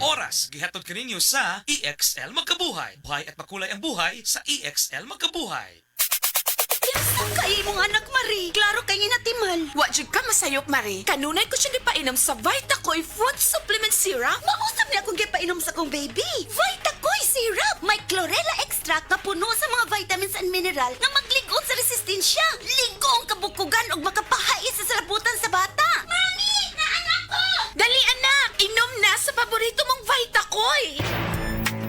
oras gihatod kaninyo sa EXL Magkabuhay. Buhay at makulay ang buhay sa EXL Magkabuhay. Ang kay mong anak, Marie. Klaro kay natimal. Wa jud ka masayop, Marie. Kanunay ko siya gipainom sa Vitacoy Fruit Supplement Syrup. Mausap niya akong gipainom sa kong baby. Vitacoy syrup. May chlorella extract na puno sa mga vitamins and mineral na magligon sa resistensya. Ligo ang kabukugan ug makapahais sa salabutan sa bata. Mami! Naanak ko! Dali, anak! Inom na sa paborito mong Vitacoy!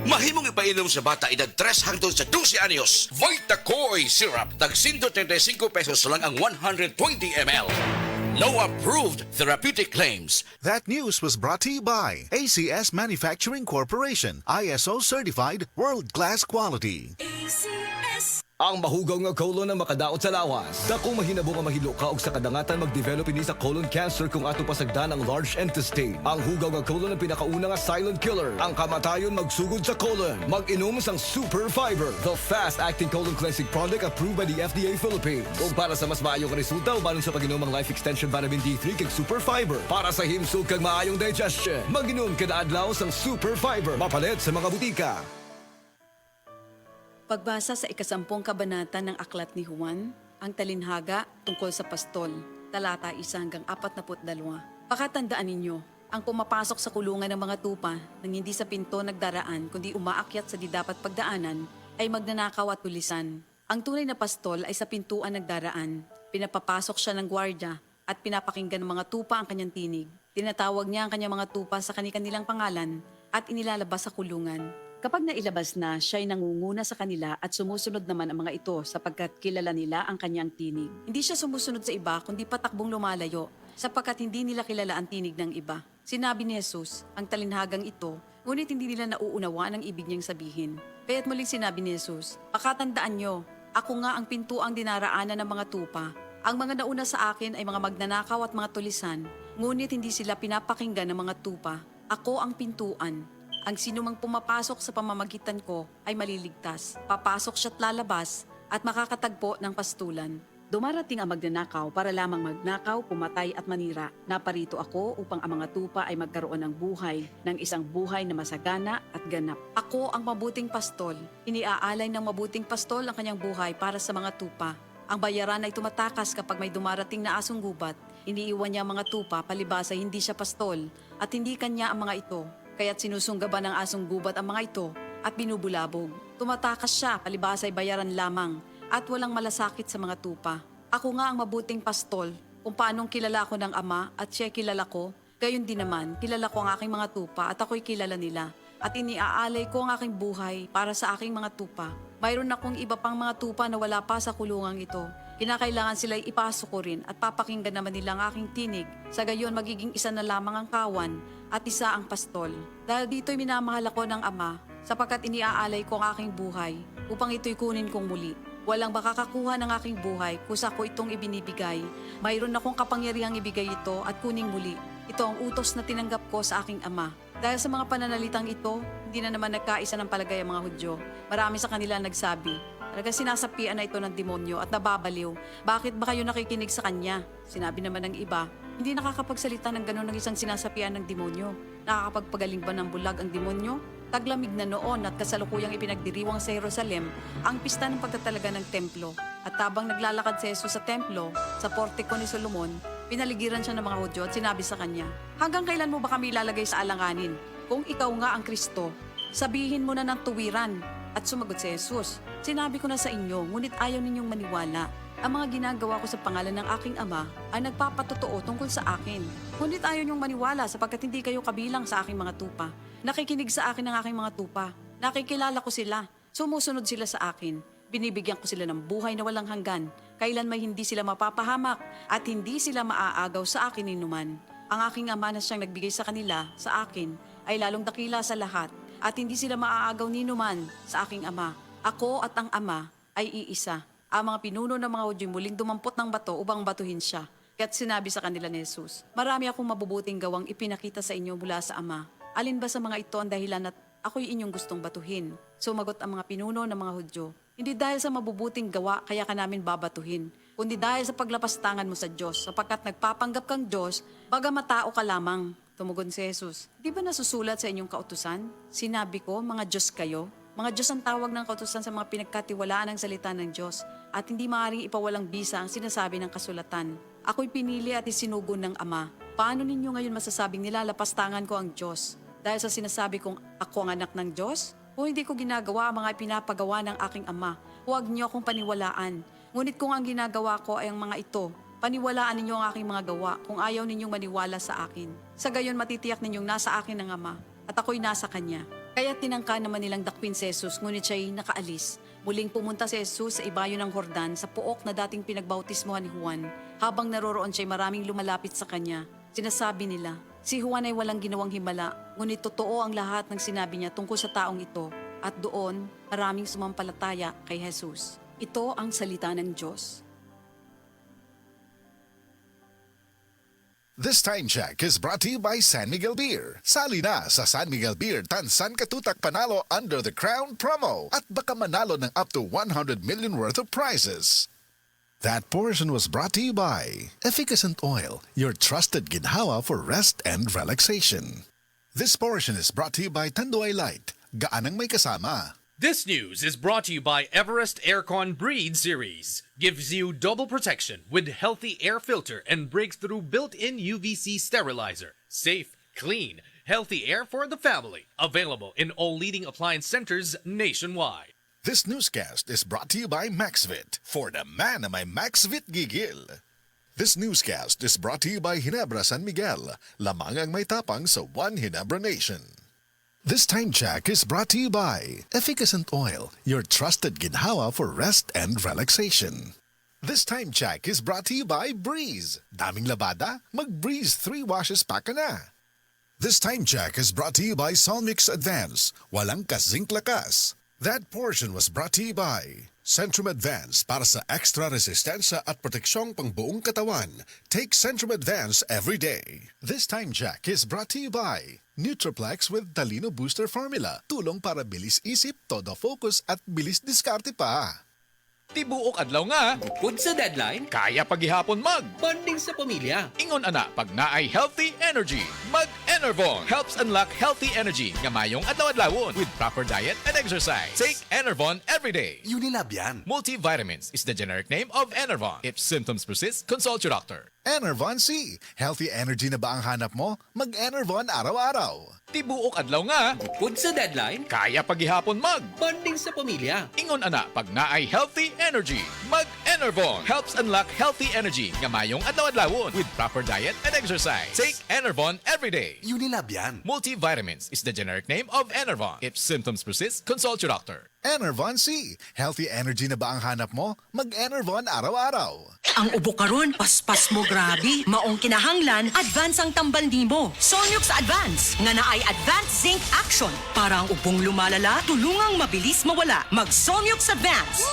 Mahimong ipainom sa bata edad 3 hangtod sa 12 anyos. Vitacoy Syrup. Tag 135 pesos lang ang 120 ml. No approved therapeutic claims. That news was brought to you by ACS Manufacturing Corporation, ISO certified world-class quality. Ang mahugaw nga colon na makadaot sa lawas. Dako mahinabo nga mahilo ka og sa kadangatan mag-develop ini sa colon cancer kung ato pasagdan ang large intestine. Ang hugaw nga colon ang pinakauna nga silent killer. Ang kamatayon magsugod sa colon. Mag-inom sang Super Fiber, the fast-acting colon cleansing product approved by the FDA Philippines. Ug para sa mas maayong resulta ubanon sa pag-inom ang Life Extension Vitamin D3 kag Super Fiber. Para sa himsog kag maayong digestion. Mag-inom kada adlaw sang Super Fiber. Mapalit sa mga butika. Pagbasa sa ikasampung kabanata ng Aklat ni Juan, ang talinhaga tungkol sa pastol, talata 1 hanggang 42. Pakatandaan ninyo, ang pumapasok sa kulungan ng mga tupa nang hindi sa pinto nagdaraan kundi umaakyat sa di dapat pagdaanan ay magnanakaw at tulisan. Ang tunay na pastol ay sa pintuan nagdaraan. Pinapapasok siya ng gwardya at pinapakinggan ng mga tupa ang kanyang tinig. Tinatawag niya ang kanyang mga tupa sa kanilang pangalan at inilalabas sa kulungan. Kapag nailabas na, siya ay nangunguna sa kanila at sumusunod naman ang mga ito sapagkat kilala nila ang kanyang tinig. Hindi siya sumusunod sa iba kundi patakbong lumalayo sapagkat hindi nila kilala ang tinig ng iba. Sinabi ni Jesus, ang talinhagang ito, ngunit hindi nila nauunawaan ang ibig niyang sabihin. Kaya't muling sinabi ni Jesus, pakatandaan nyo, ako nga ang pintuang dinaraanan ng mga tupa. Ang mga nauna sa akin ay mga magnanakaw at mga tulisan, ngunit hindi sila pinapakinggan ng mga tupa. Ako ang pintuan. Ang sinumang pumapasok sa pamamagitan ko ay maliligtas. Papasok siya't lalabas at makakatagpo ng pastulan. Dumarating ang magnanakaw para lamang magnakaw, pumatay at manira. Naparito ako upang ang mga tupa ay magkaroon ng buhay, ng isang buhay na masagana at ganap. Ako ang mabuting pastol. Iniaalay ng mabuting pastol ang kanyang buhay para sa mga tupa. Ang bayaran ay tumatakas kapag may dumarating na asong gubat. Iniiwan niya ang mga tupa palibasa hindi siya pastol at hindi kanya ang mga ito. Kaya't sinusunggaban ng asong gubat ang mga ito at binubulabog. Tumatakas siya, palibasa ay bayaran lamang at walang malasakit sa mga tupa. Ako nga ang mabuting pastol, kung paanong kilala ako ng Ama at siya kilala ko, gayon din naman, kilala ko ang aking mga tupa at ako'y kilala nila. At iniaalay ko ang aking buhay para sa aking mga tupa. Mayroon akong iba pang mga tupa na wala pa sa kulungang ito. Kinakailangan sila'y ipasok ko rin at papakinggan naman nila ang aking tinig. Sa gayon magiging isa na lamang ang kawan at isa ang pastol. Dahil dito'y minamahal ako ng Ama sapagkat iniaalay ko ang aking buhay upang ito'y kunin kong muli. Walang makakakuha ng aking buhay kusa ko itong ibinibigay. Mayroon akong kapangyarihang ibigay ito at kuning muli. Ito ang utos na tinanggap ko sa aking Ama. Dahil sa mga pananalitang ito, hindi na naman nagkaisa ng palagay ang mga Hudyo. Marami sa kanila nagsabi, talaga sinasapian na ito ng demonyo at nababaliw. Bakit ba kayo nakikinig sa kanya? Sinabi naman ng iba, hindi nakakapagsalita ng gano'n ng isang sinasapian ng demonyo. Nakakapagpagaling ba ng bulag ang demonyo? Taglamig na noon at kasalukuyang ipinagdiriwang sa Jerusalem ang pista ng pagtatalaga ng templo. At habang naglalakad si Jesus sa templo, sa portiko ni Solomon, pinaligiran siya ng mga Hudyo at sinabi sa kanya, hanggang kailan mo ba kami ilalagay sa alanganin? Kung ikaw nga ang Kristo, sabihin mo na ng tuwiran. At sumagot si Jesus, sinabi ko na sa inyo, ngunit ayaw ninyong maniwala. Ang mga ginagawa ko sa pangalan ng aking Ama ay nagpapatotoo tungkol sa akin. Ngunit ayaw ninyong maniwala sapagkat hindi kayo kabilang sa aking mga tupa. Nakikinig sa akin ng aking mga tupa. Nakikilala ko sila. Sumusunod sila sa akin. Binibigyan ko sila ng buhay na walang hanggan. Kailan may hindi sila mapapahamak at hindi sila maaagaw sa akin ninuman. Ang aking Ama na siyang nagbigay sa kanila, sa akin, ay lalong dakila sa lahat at hindi sila maaagaw ninuman sa aking Ama. Ako at ang Ama ay iisa. Ang mga pinuno ng mga Hudyo muling dumampot ng bato upang batuhin siya. Kaya't sinabi sa kanila ni Jesus, marami akong mabubuting gawang ipinakita sa inyo mula sa Ama. Alin ba sa mga ito ang dahilan at ako'y inyong gustong batuhin? Sumagot ang mga pinuno ng mga Hudyo, hindi dahil sa mabubuting gawa kaya ka namin babatuhin, kundi dahil sa paglapastangan mo sa Diyos, sapagkat nagpapanggap kang Diyos, bagamat tao ka lamang. Tumugon si Jesus, di ba nasusulat sa inyong kautusan? Sinabi ko, mga Diyos kayo. Mga Diyos ang tawag ng kautusan sa mga pinagkatiwalaan ng salita ng Diyos at hindi maaaring ipawalang bisa ang sinasabi ng kasulatan. Ako'y pinili at isinugon ng Ama. Paano ninyo ngayon masasabing nilalapastangan ko ang Diyos? Dahil sa sinasabi kong ako ang anak ng Diyos? O hindi ko ginagawa ang mga pinapagawa ng aking Ama? Huwag niyo akong paniwalaan. Ngunit kung ang ginagawa ko ay ang mga ito, paniwalaan ninyo ang aking mga gawa kung ayaw ninyong maniwala sa akin. Sa gayon matitiyak ninyong nasa akin ang Ama at ako'y nasa Kanya. Kaya tinangka naman nilang dakpin si Jesus, ngunit siya'y nakaalis. Muling pumunta si Jesus sa ibayo ng Jordan sa puok na dating pinagbautismohan ni Juan. Habang naroroon siya'y maraming lumalapit sa kanya. Sinasabi nila, si Juan ay walang ginawang himala, ngunit totoo ang lahat ng sinabi niya tungkol sa taong ito. At doon, maraming sumampalataya kay Jesus. Ito ang salita ng Diyos. This time check is brought to you by San Miguel Beer. Sali na sa San Miguel Beer Tansan Katutak Panalo Under the Crown promo at baka manalo ng up to 100 million worth of prizes. That portion was brought to you by Efficacent Oil, your trusted ginhawa for rest and relaxation. This portion is brought to you by Tanduay Light, gaanang may kasama. This news is brought to you by Everest Aircon Breed Series. Gives you double protection with healthy air filter and breakthrough built-in UVC sterilizer. Safe, clean, healthy air for the family. Available in all leading appliance centers nationwide. This newscast is brought to you by MaxVit, for the man na may MaxVit gigil. This newscast is brought to you by Ginebra San Miguel, lamang ang may tapang sa One Ginebra Nation. This time check is brought to you by Efficacent Oil, your trusted ginhawa for rest and relaxation. This time check is brought to you by Breeze. Daming labada? Mag-Breeze 3 washes pa ka na. This time check is brought to you by Solmix Advance. Walang kasing lakas. That portion was brought to you by Centrum Advance para sa extra resistensya at proteksyong pang buong katawan. Take Centrum Advance every day. This time check is brought to you by Nutraplex with Talino Booster Formula. Tulong para bilis isip, todo focus at bilis diskarte pa. Tibuok adlaw nga, Bukod sa deadline, kaya paghihapon mag. bonding sa pamilya. Ingon ana, pag naay healthy energy, mag-Enervon helps unlock healthy energy nga mayong adlaw-adlawon with proper diet and exercise. Take Enervon every day. Unilab yan. Multivitamins is the generic name of Enervon. If symptoms persist, consult your doctor. Enervon C. Healthy energy na ba ang hanap mo? Mag-Enervon araw-araw. Tibuok adlaw nga, Bukod sa deadline, kaya paghihapon mag. bonding sa pamilya. Ingon ana, pag naay healthy energy, mag-Enervon helps unlock healthy energy nga mayong adlaw-adlawon with proper diet and exercise. Take Enervon every day. Unilab yan. Multivitamins is the generic name of Enervon. If symptoms persist, consult your doctor. Enervon C. Healthy energy na ba ang hanap mo? Mag-Enervon araw-araw. Ang ubo karon, paspas mo grabe. Maong kinahanglan, advance ang tambal nimo. Sonyux Advance, nga naay Advanced Zinc Action. Para ang ubong lumalala, tulungang mabilis mawala. Mag-Sonyux Advance.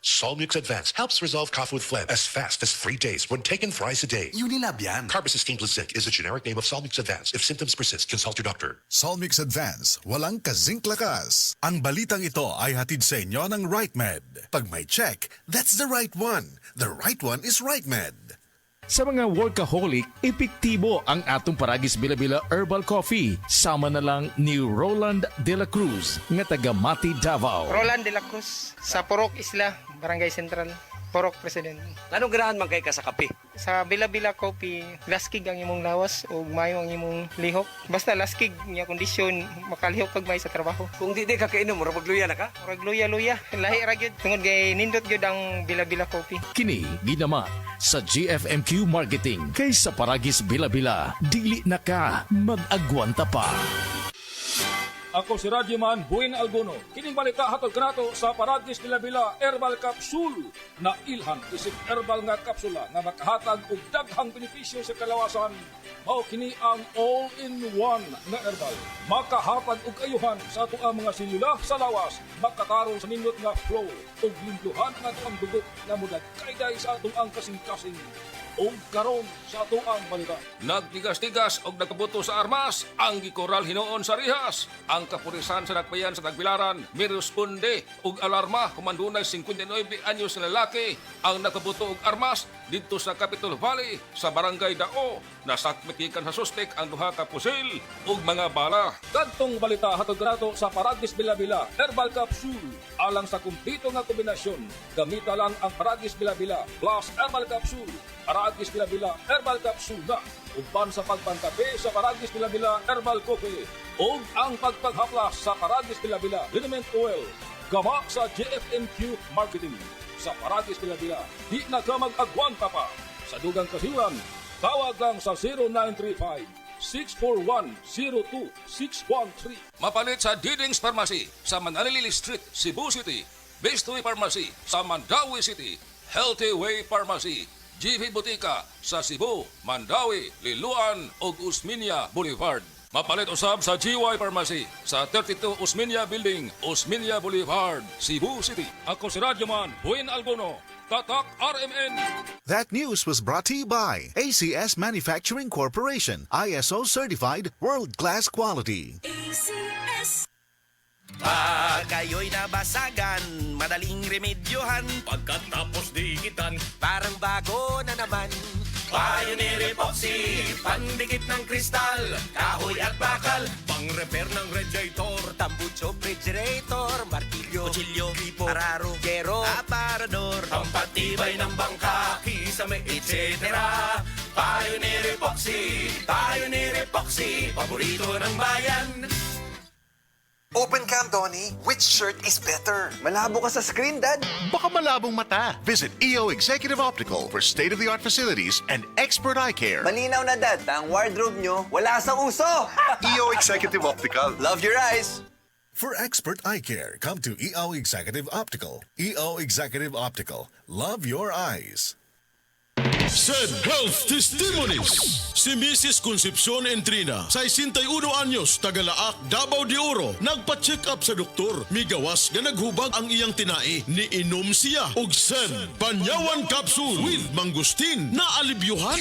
Solmux Advance helps resolve cough with phlegm as fast as 3 days when taken thrice a day. Unilab yan. Carbamazepine plus zinc is the generic name of Solmux Advance. If symptoms persist, consult your doctor. Solmix Advance, walang kazink lakas. Ang balitang ito ay hatid sa inyo ng RightMed. Pag may check, that's the right one. The right one is RightMed. Sa mga workaholic, epektibo ang atong Paragis Bila-Bila Herbal Coffee. Sama na lang ni Roland De La Cruz, nga taga Mati, Davao. Roland De La Cruz, sa Purok Isla, Barangay Central, Purok President. Anong ganahan man kay ka sa kape? Sa Bila-Bila Coffee, laskig ang imong lawas o mayo ang imong lihok. Basta laskig niya kondisyon, makalihok pag may sa trabaho. Kung di ka kainom, mura magluya na ka? Murag luya-luya, lahi ra gyud. Tungod kay nindot gyud ang Bila-Bila Coffee. Kini ginaman sa GFMQ Marketing kay sa Paragis Bila-Bila. Dili na ka mag-agwanta pa. Ako si Radyoman Buin Alguno. Kining balita hatod kanato sa Paragis Bila-Bila Herbal Capsule na ilhan isip herbal nga kapsula nga makahatag og daghang benepisyo sa kalawasan. Mao kini ang all-in-one nga herbal. Makahatag og ayuhan sa ato ang mga selula sa lawas. Makatarong sa nindot nga flow ug limpyuhan ang atong dugo nga mudag kayday sa atong ang kasing-kasing. ug karon sa atuang balita. Nagtigas-tigas og nagkabuto sa armas ang gikoral hinuon sa rihas. Ang kapulisan sa Nagbayan sa Tagbilaran miresponde og alarma kung andunay 59 anyos na lalaki ang nakabuto og armas didto sa Capitol Valley sa Barangay Dao. Nasakmitikan sa suspek ang duha ka pusil ug mga bala. Kadtong balita hatod kanato sa Paragis Bila-Bila Herbal Capsule. Alang sa kumpleto nga kombinasyon, gamita lang ang Paragis Bila-Bila plus Herbal Capsule. Paragis Bila-Bila Herbal Capsule na uban sa pagpangkape sa Paragis Bila-Bila Herbal Coffee ug ang pagpaghaplas sa Paragis Bila-Bila Liniment Oil. Gama sa JFMQ Marketing. Sa Paragis Bila-Bila, di na ka mag-agwanta pa. Sa dugang kasilan, tawag lang sa 0935-641-02613. Mapalit sa Diding's Pharmacy sa Manalili Street, Cebu City. Best Way Pharmacy sa Mandawi City. Healthy Way Pharmacy, GV Butika sa Cebu, Mandawi, Liloan ug Usminia Boulevard. Mapalit usab sa GY Pharmacy sa 32 Usminia Building, Usminia Boulevard, Cebu City. Ako si Radyoman Buin Algono, Tatak RMN. That news was brought to you by ACS Manufacturing Corporation, ISO certified world-class quality. ACS. Pag kayo'y nabasagan, madaling remedyohan. Pagkatapos dikitan, parang bago na naman. Pioneer Epoxy, pandikit ng kristal, kahoy at bakal, pang-repair ng radiator, tambucho, refrigerator, martilyo, kutsilyo, gripo, araro, gero, aparador, pampatibay ng bangka, kisame, etc. Pioneer Epoxy, paborito ng bayan. Open cam, Donnie. Which shirt is better? Malabo ka sa screen, Dad. Baka malabong mata. Visit EO Executive Optical for state-of-the-art facilities and expert eye care. Malinaw na, Dad. Ang wardrobe nyo, wala sa uso. EO Executive Optical. Love your eyes. For expert eye care, come to EO Executive Optical. EO Executive Optical. Love your eyes. Said Health Testimonies. Si Mrs. Concepcion Entrina, 61 anyos, Tagalaak, Davao de Oro, nagpa-check up sa doktor. Migawas nga naghubag ang iyang tinai. Niinom siya og Sen Panyawan Capsule with Mangustin na alibyuhan.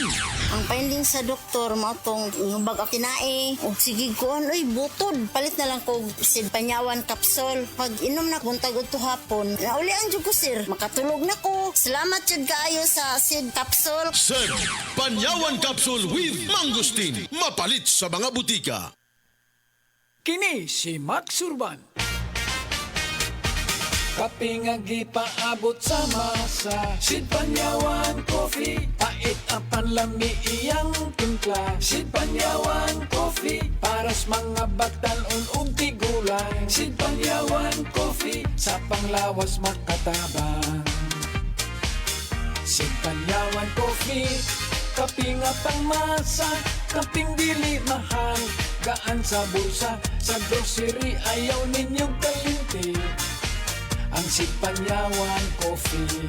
Ang finding sa doktor mo itong hubag ang tinai. O sige ko, butod. Palit na lang ko Sen Panyawan Capsule. Pag inom na buntag ito hapon, nauli ang ko, sir. Makatulog na ko. Salamat jud kaayo sa Sen Capsule. Sen Panyawan Capsule with Mangustin. Mapalit sa mga butika. Kini si Max Urban. Kaping ang gipaabot sa masa, Sid Panyawan Coffee, pait ang panlami iyang timpla. Sid Panyawan Coffee, paras mga batalon ug tigulang. Sid Panyawan Coffee, sa panglawas makatabang. Sid Panyawan Coffee, kaping ang masa, kaping dili mahal, gaan sa bulsa, sa grocery ayaw ninyong kalinti. Ang Sid Panyawan Coffee,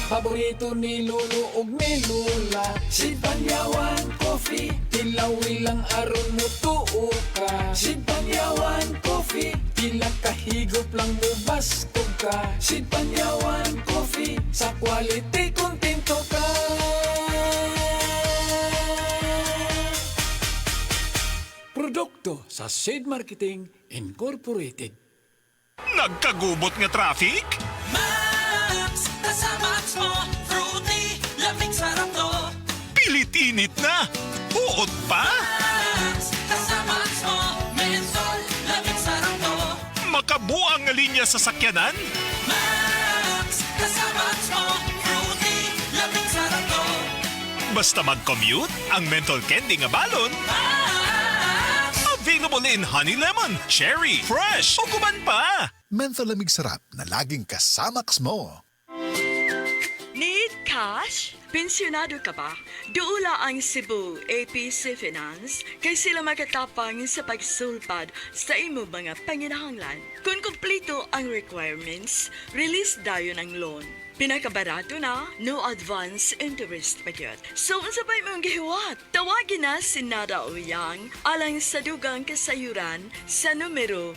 paborito ni Lolo ug ni Lola. Sid Panyawan Coffee, tilawi lang aron mo tuo ka. Sid Panyawan Coffee, pilang kahigop lang mo bastog ka. Sid Panyawan Coffee, sa quality kontento ka. Produkto sa Sid Marketing Incorporated. Nagkagubot nga traffic? Max, kasamax mo, fruity, lamig sarap to. Pilit init na! Uot pa? Max, kasamax mo, menthol, lamig sarap to. Makabuang nga linya sa sakyanan? Max, kasamax mo, fruity, lamig sarap to. Basta mag-commute, ang menthol candy nga balon. Available in honey lemon, cherry, fresh, o kuman pa. Menthol lamig sarap na laging kasamax mo. Need cash? Pensyonado ka ba? Duula ang Cebu APC Finance kay sila makatapang sa pagsulpad sa imo mga panginahanglan. Kung kumpleto ang requirements, release dayon ang loan. Pinakabarato na, no advance interest pagyot. So, unsabay mong gihiwat, tawagin na si Nada Uyang alang sa dugang kasayuran sa numero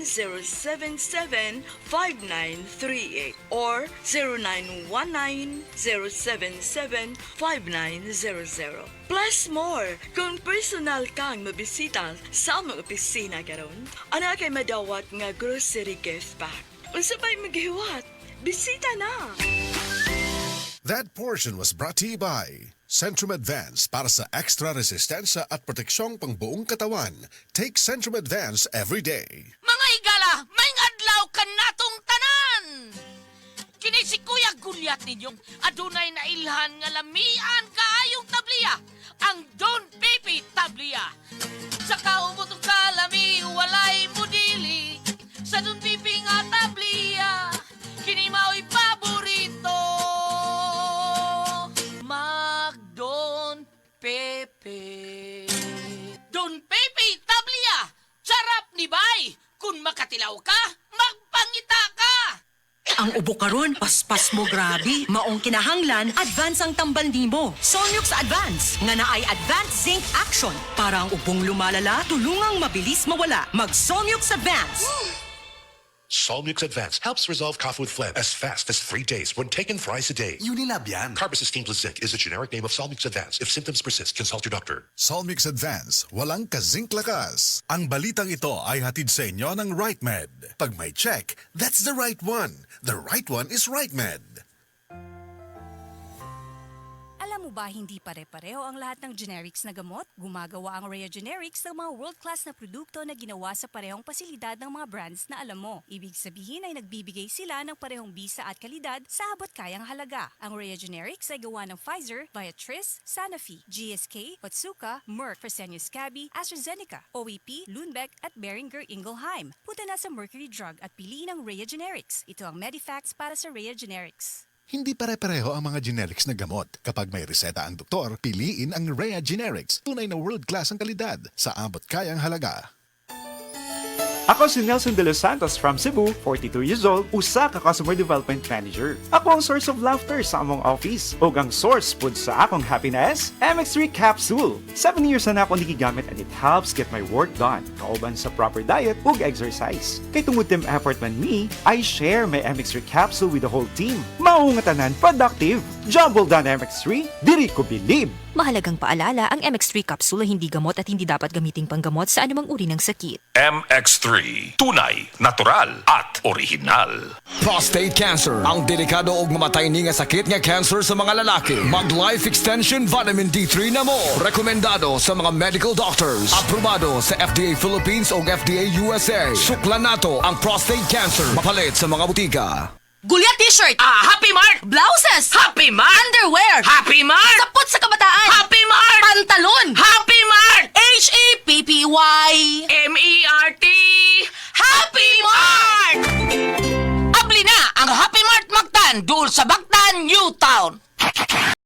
0919-077-5938 or 0919 0917-077-5900. Plus more, kung personal kang mabisita sa among opisina karon, ana kay madawat nga grocery gift pack. Unsa pa'y maghiwat? Bisita na! That portion was brought to you by Centrum Advance para sa extra resistensya at proteksyong pangbuong katawan. Take Centrum Advance every day. Mga higala, may adlaw ka natong tanan! Kini si Kuya Gulyat ninyong adunay na ilhan nga lamian kaayong tabliya, ang Don Pepe Tabliya. Sa kaumutong kalami, walay mudili, sa Don Pepe nga tabliya, kini mao'y paborito. Mag-Don Pepe. Don Pepe Tabliya, sarap ni bay. Kung makatilaw ka, magpangita ka. Ang ubo karon, paspas mo grabe. Maong kinahanglan, advance ang tambal nimo. Sonyux Advance, nga naay Advanced Zinc Action. Para ang ubong lumalala, tulungang mabilis mawala. Mag-Sonyux Advance. Solmux Advance helps resolve cough with phlegm as fast as 3 days when taken thrice a day. Unilab yan. Carbocisteine plus zinc is the generic name of Solmux Advance. If symptoms persist, consult your doctor. Solmix Advance, walang kazink lakas. Ang balitang ito ay hatid sa inyo ng RightMed. Pag may check, that's the right one. The right one is RightMed. Alam mo ba hindi pare-pareho ang lahat ng generics na gamot? Gumagawa ang Rhea Generics ng mga world-class na produkto na ginawa sa parehong pasilidad ng mga brands na alam mo. Ibig sabihin ay nagbibigay sila ng parehong bisa at kalidad sa abot kayang halaga. Ang Rhea Generics ay gawa ng Pfizer, Viatris, Sanofi, GSK, Otsuka, Merck, Fresenius Kabi, AstraZeneca, OEP, Lundbeck at Boehringer Ingelheim. Punta na sa Mercury Drug at piliin ang Rhea Generics. Ito ang Medifax para sa Rhea Generics. Hindi pare-pareho ang mga generics na gamot. Kapag may reseta ang doktor, piliin ang Rhea Generics. Tunay na world-class ang kalidad sa abot kayang halaga. Ako si Nelson De Los Santos from Cebu, 42 years old, usa ka Customer Development Manager. Ako ang source of laughter sa among office ug ang source pud sa akong happiness, MX3 Capsule. 7 years na ako nigigamit and it helps get my work done, kauban sa proper diet ug exercise. Kay tungod team effort man me, I share my MX3 Capsule with the whole team. Mao nga tanan productive. Job well done MX3, diri ko believe. Mahalagang paalala, ang MX3 capsule ay hindi gamot at hindi dapat gamiting panggamot sa anumang uri ng sakit. MX3, tunay, natural at original. Prostate cancer, ang delikado ug mamatay ni nga sakit nga cancer sa mga lalaki. Mag Life Extension Vitamin D3 na mo. Rekomendado sa mga medical doctors. Aprobado sa FDA Philippines ug FDA USA. Suklan nato ang prostate cancer. Mapalit sa mga butika. Gulyat t-shirt, Happy Mark! Blouses, Happy Mark! Underwear, Happy Mark!